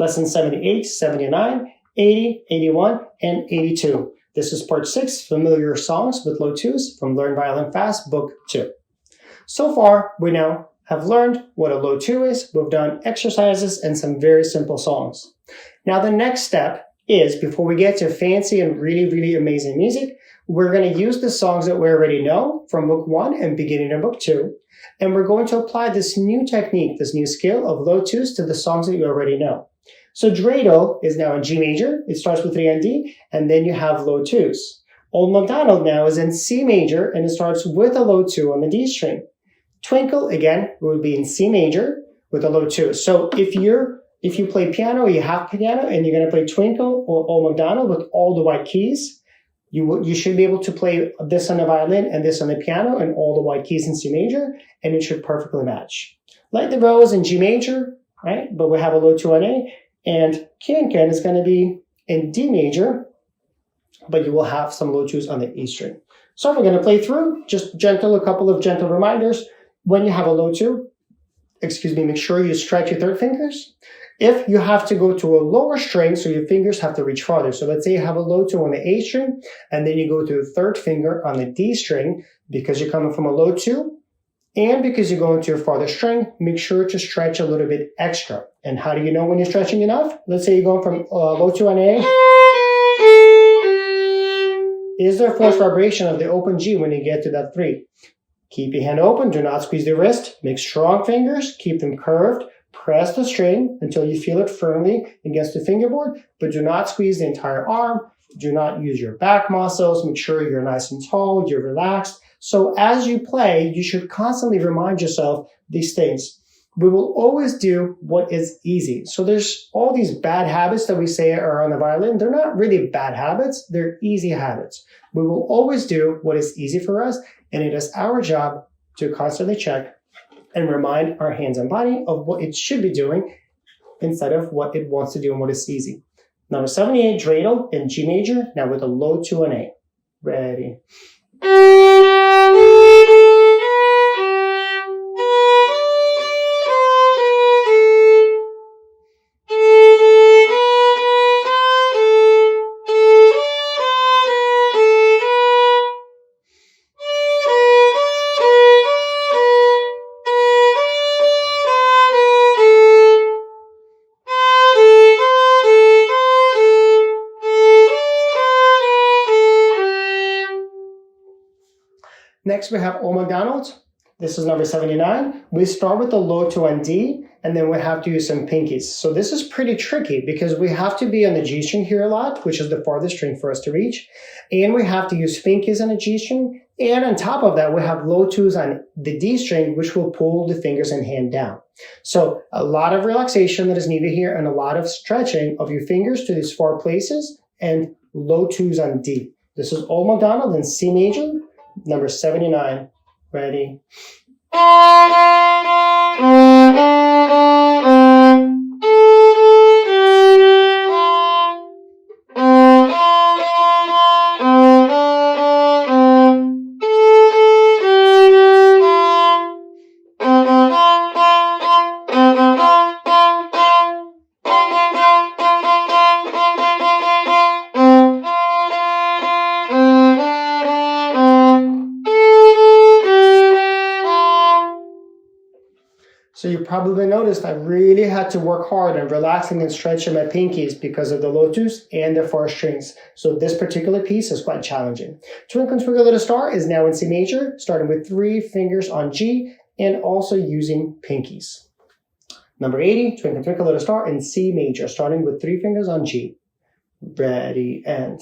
lesson 78, 79, 80, 81, and 82. This is part 6, Familiar Songs with Low 2s from Learn Violin Fast, book 2. So far, we now have learned what a low 2 is. We've done exercises and some very simple songs. Now the next step is, before we get to fancy and really amazing music, we're going to use the songs that we already know from book 1 and beginning of book 2. And we're going to apply this new technique, this new skill of low 2s to the songs that you already know. So Dreidel is now in G major. It starts with 3 on D, and then you have low 2s. Old MacDonald now is in C major, and it starts with a low 2 on the D string. Twinkle, again, would be in C major with a low 2. So if you play piano, you have piano, and you're going to play Twinkle or Old MacDonald with all the white keys, you should be able to play this on the violin and this on the piano and all the white keys in C major, and it should perfectly match. Like the Rose in G major, right? But we have a low 2 on A, and Can is going to be in D major, but you will have some low 2s on the E string. So we're going to play through, just a couple of gentle reminders. When you have a low 2, make sure you stretch your third fingers. If you have to go to a lower string, so your fingers have to reach farther. So let's say you have a low 2 on the A string, and then you go to the third finger on the D string because you're coming from a low 2, and because you're going to your farther string, make sure to stretch a little bit extra. And how do you know when you're stretching enough? Let's say you're going from low 2 on A. Is there forced vibration of the open G when you get to that 3? Keep your hand open, do not squeeze the wrist, make strong fingers, keep them curved, press the string until you feel it firmly against the fingerboard, but do not squeeze the entire arm, do not use your back muscles, make sure you're nice and tall, you're relaxed. So as you play, you should constantly remind yourself these things. We will always do what is easy. So there's all these bad habits that we say are on the violin. They're not really bad habits, they're easy habits. We will always do what is easy for us, and it is our job to constantly check and remind our hands and body of what it should be doing instead of what it wants to do and what is easy. Number 78, Dreidel in G major, now with a low 2 on A. Ready. Next, we have Old MacDonald. This is number 79. We start with the low 2 on D, and then we have to use some pinkies. So this is pretty tricky because we have to be on the G string here a lot, which is the farthest string for us to reach. And we have to use pinkies on the G string. And on top of that, we have low 2s on the D string, which will pull the fingers and hand down. So a lot of relaxation that is needed here and a lot of stretching of your fingers to these far places and low 2s on D. This is Old MacDonald in C major. Number 79. Ready? So you probably noticed I really had to work hard on relaxing and stretching my pinkies because of the low 2s and the far strings. So this particular piece is quite challenging. Twinkle, Twinkle, Little Star is now in C major, starting with 3 fingers on G and also using pinkies. Number 80, Twinkle, Twinkle, Little Star in C major, starting with 3 fingers on G. Ready, and...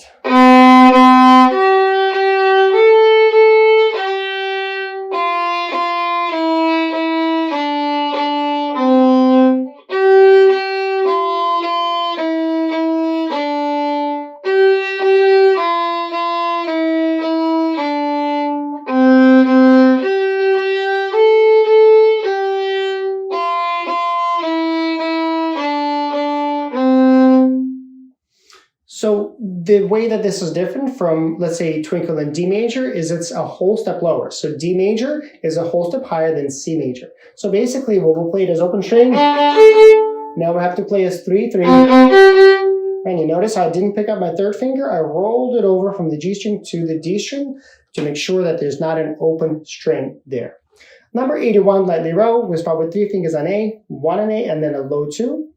So the way that this is different from, let's say, Twinkle in D major is it's a whole step lower. So D major is a whole step higher than C major. So basically what we'll play it as open string, Now we have to play as 3-3. And you notice how I didn't pick up my third finger. I rolled it over from the G string to the D string to make sure that there's not an open string there. Number 81, lightly row. We start with 3 fingers on A, 1 on A, and then a low 2.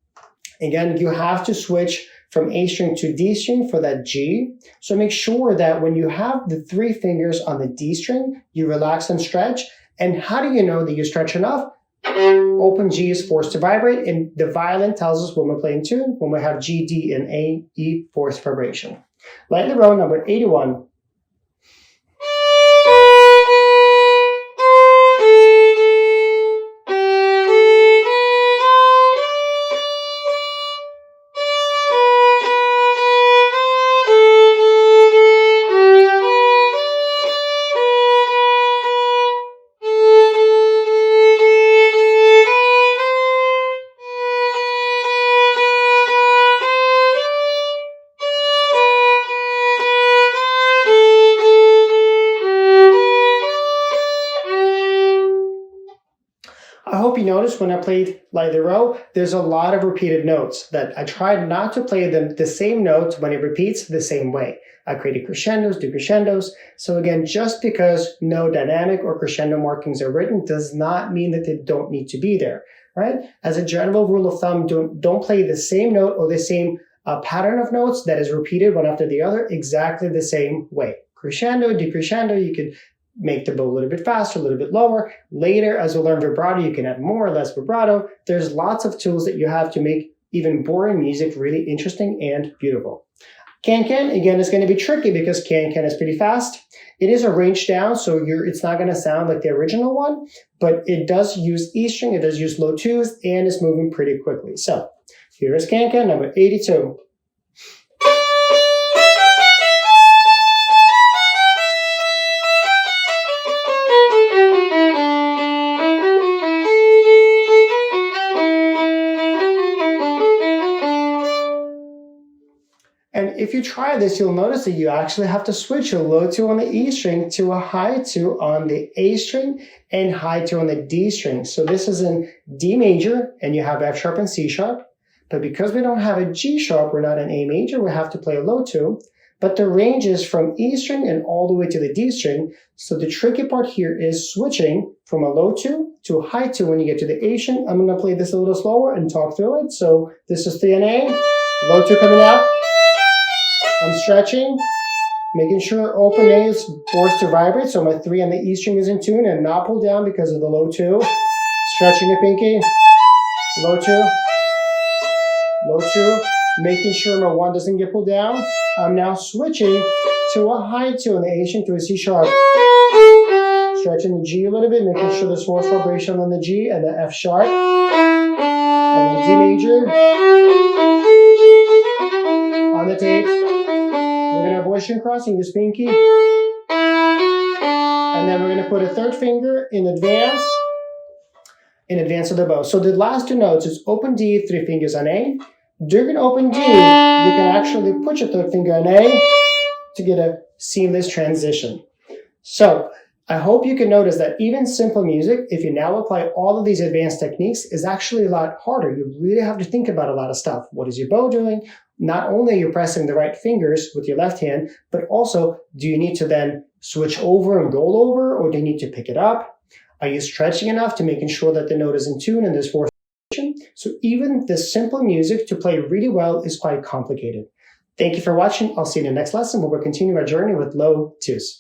Again, you have to switch from A string to D string for that G. So make sure that when you have the 3 fingers on the D string, you relax and stretch. And how do you know that you stretch enough? Open G is forced to vibrate, and the violin tells us when we're playing tune, when we have G, D, and A, E, forced vibration. Lightly row, number 81. I hope you noticed when I played lightly row, there's a lot of repeated notes that I tried not to play them the same notes when it repeats the same way. I created crescendos, decrescendos. So again, just because no dynamic or crescendo markings are written does not mean that they don't need to be there, right? As a general rule of thumb, don't play the same note or the same pattern of notes that is repeated one after the other exactly the same way. Crescendo, decrescendo, you can make the bow a little bit faster, a little bit lower. Later, as we learn vibrato, you can add more or less vibrato. There's lots of tools that you have to make even boring music really interesting and beautiful. Can-can, again, is going to be tricky because can-can is pretty fast. It is a range down, so it's not going to sound like the original one, but it does use E string, it does use low 2s, and it's moving pretty quickly. So here is can-can, number 82. And if you try this, you'll notice that you actually have to switch a low 2 on the E string to a high 2 on the A string and high 2 on the D string. So this is in D major, and you have F sharp and C sharp. But because we don't have a G sharp, we're not in A major, we have to play a low 2. But the range is from E string and all the way to the D string. So the tricky part here is switching from a low 2 to a high 2 when you get to the A string. I'm going to play this a little slower and talk through it. So this is 3 on A, low 2 coming up. I'm stretching, making sure open A is forced to vibrate, so my 3 on the E string is in tune and not pulled down because of the low 2. Stretching the pinky, low 2, low 2, making sure my 1 doesn't get pulled down. I'm now switching to a high 2 on the A string to a C sharp. Stretching the G a little bit, making sure there's forced vibration on the G and the F sharp. And then D major. On the tape. We're going to have voice string crossing, use pinky. And then we're going to put a third finger in advance of the bow. So the last 2 notes is open D, 3 fingers on A. During open D, you can actually put your third finger on A to get a seamless transition. So I hope you can notice that even simple music, if you now apply all of these advanced techniques, is actually a lot harder. You really have to think about a lot of stuff. What is your bow doing? Not only are you pressing the right fingers with your left hand, but also do you need to then switch over and roll over, or do you need to pick it up? Are you stretching enough to making sure that the note is in tune and there's force? So even this simple music to play really well is quite complicated. Thank you for watching. I'll see you in the next lesson where we'll continue our journey with low 2s.